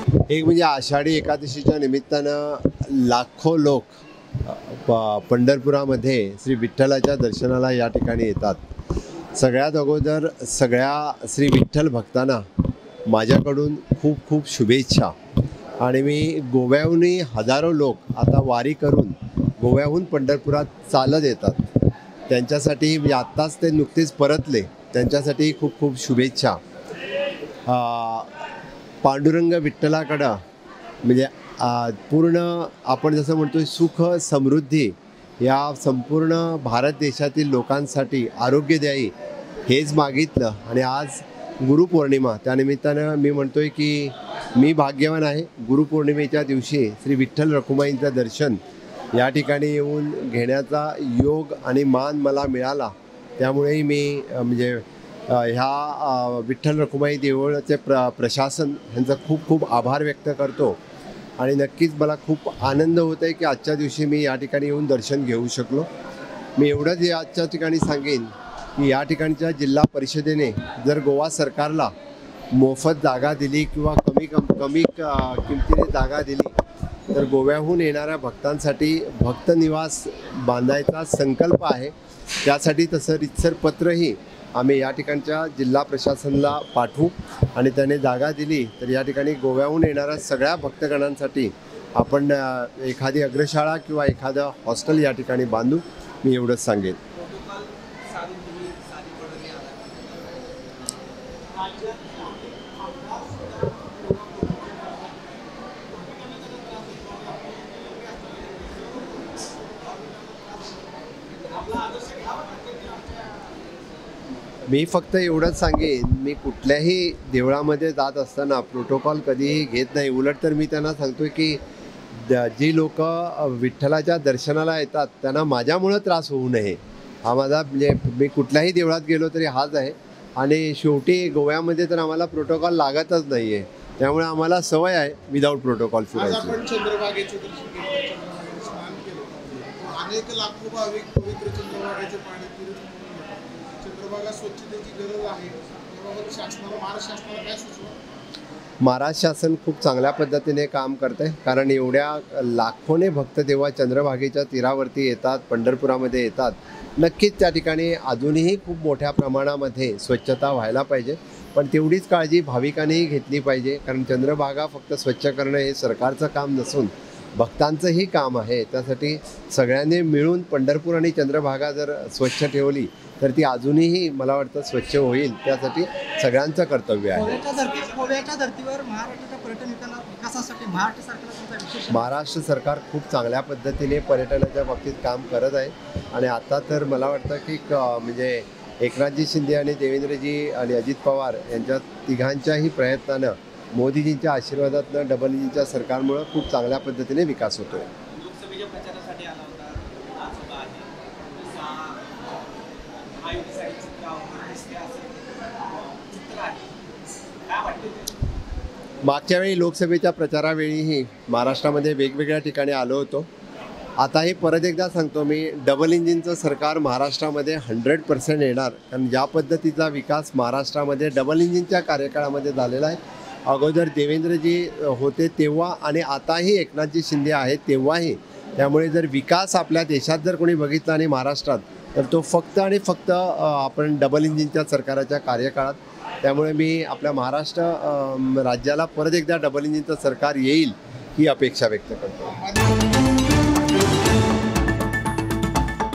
एक म्हणजे आषाढी एकादशीच्या निमित्तानं लाखो लोक पंढरपुरामध्ये श्री विठ्ठलाच्या दर्शनाला या ठिकाणी येतात। सगळ्यात अगोदर सगळ्या श्री विठ्ठल भक्तांना माझ्याकडून खूप खूप शुभेच्छा। आणि मी गोव्याहूनही हजारो लोक आता वारी करून गोव्याहून पंढरपुरात चालत येतात, त्यांच्यासाठी म्हणजे आत्ताच ते नुकतेच परतले, त्यांच्यासाठी खूप खूप शुभेच्छा। पांडुरंग विठ्ठलाकडं म्हणजे पूर्ण आपण जसं म्हणतो सुख समृद्धी या संपूर्ण भारत देशातील लोकांसाठी आरोग्य द्यावी हेच मागितलं। आणि आज गुरुपौर्णिमा, त्यानिमित्तानं मी म्हणतोय की मी भाग्यवान आहे। गुरुपौर्णिमेच्या दिवशी श्री विठ्ठल रखुमाईंचं दर्शन या ठिकाणी येऊन घेण्याचा योग आणि मान मला मिळाला। त्यामुळेही मी म्हणजे ह्या विठ्ठल रखुमाई देवळाचे प्रशासन ह्यांचा खूप खूप आभार व्यक्त करतो। आणि नक्कीच मला खूप आनंद होत आहे की आजच्या दिवशी मी या ठिकाणी येऊन दर्शन घेऊ शकलो। मी एवढंच आजच्या ठिकाणी सांगेन की या ठिकाणच्या जिल्हा परिषदेने जर गोवा सरकारला मोफत जागा दिली किंवा कमी किमतीने जागा दिली तर गोव्याहून येणाऱ्या भक्तांसाठी भक्त निवास बांधायचा संकल्प आहे। त्यासाठी तसं रितसर पत्रही आम्ही या ठिकाणच्या जिल्हा प्रशासनाला पाठवू आणि त्याने जागा दिली तर या ठिकाणी गोव्याहून येणाऱ्या सगळ्या भक्तगणांसाठी आपण एखादी अग्रशाळा किंवा एखादं हॉस्टेल या ठिकाणी बांधू। मी एवढंच सांगेन। मी फक्त एवढंच सांगेन, मी कुठल्याही देवळामध्ये जात असताना प्रोटोकॉल कधीही घेत नाही। उलट तर मी त्यांना सांगतो की जी लोक विठ्ठलाच्या दर्शनाला येतात त्यांना माझ्यामुळं त्रास होऊ नये। हा माझा म्हणजे मी कुठल्याही देवळात गेलो तरी हाच आहे। आणि शेवटी गोव्यामध्ये तर आम्हाला प्रोटोकॉल लागतच नाही आहे, त्यामुळे आम्हाला सवय आहे विदाऊट प्रोटोकॉल फिरायची। अनेक लाखो भाविक पवित्र चंद्रभागेचे पाणी पिऊन चंद्रभागा स्वच्छतेची गरज आहे। त्याबाबत शासनाला, महाराष्ट्र शासनाला काय सुचवा? महाराष्ट्र शासन खूप चांगल्या पद्धतीने काम करते, कारण एवढ्या लाखोने भक्त जेव्हा चंद्रभागेच्या तीरावरती येतात, पंढरपुरामध्ये येतात, नक्कीच त्या ठिकाणी अजूनही खूप मोठ्या प्रमाणामध्ये स्वच्छता व्हायला पाहिजे। पण तेवढीच काळजी भाविकांनीही घेतली पाहिजे, कारण चंद्रभागा फक्त स्वच्छ करणं हे सरकारचं काम नसून भक्तांचंही काम आहे। त्यासाठी सगळ्यांनी मिळून पंढरपूर आणि चंद्रभागा जर स्वच्छ ठेवली तर ती अजूनही मला वाटतं स्वच्छ होईल। त्यासाठी सगळ्यांचं कर्तव्य आहे। गोव्याच्या धर्तीवर महाराष्ट्राच्या पर्यटन विकासासाठी महाराष्ट्र सरकार खूप चांगल्या पद्धतीने पर्यटनाच्या बाबतीत काम करत आहे। आणि आता तर मला वाटतं की म्हणजे एकनाथजी शिंदे आणि देवेंद्रजी आणि अजित पवार यांच्या तिघांच्याही प्रयत्नानं, मोदीजींच्या आशीर्वादातनं, डबल इंजिनच्या सरकारमुळे खूप चांगल्या पद्धतीने विकास होतोय। मागच्या वेळी लोकसभेच्या प्रचारावेळीही महाराष्ट्रामध्ये वेगवेगळ्या ठिकाणी आलो होतो। आताही परत एकदा सांगतो मी, डबल इंजिनचं सरकार महाराष्ट्रामध्ये 100% येणार, कारण ज्या पद्धतीचा विकास महाराष्ट्रामध्ये डबल इंजिनच्या कार्यकाळामध्ये झालेला आहे, अगोदर देवेंद्रजी होते तेव्हा आणि आताही एकनाथजी शिंदे आहेत तेव्हाही। त्यामुळे जर विकास आपल्या देशात जर कोणी बघितला आणि महाराष्ट्रात, तर तो फक्त आणि फक्त आपण डबल इंजिनच्या सरकाराच्या कार्यकाळात। त्यामुळे मी आपल्या महाराष्ट्र राज्याला परत एकदा डबल इंजिनचं सरकार येईल ही अपेक्षा व्यक्त करतो।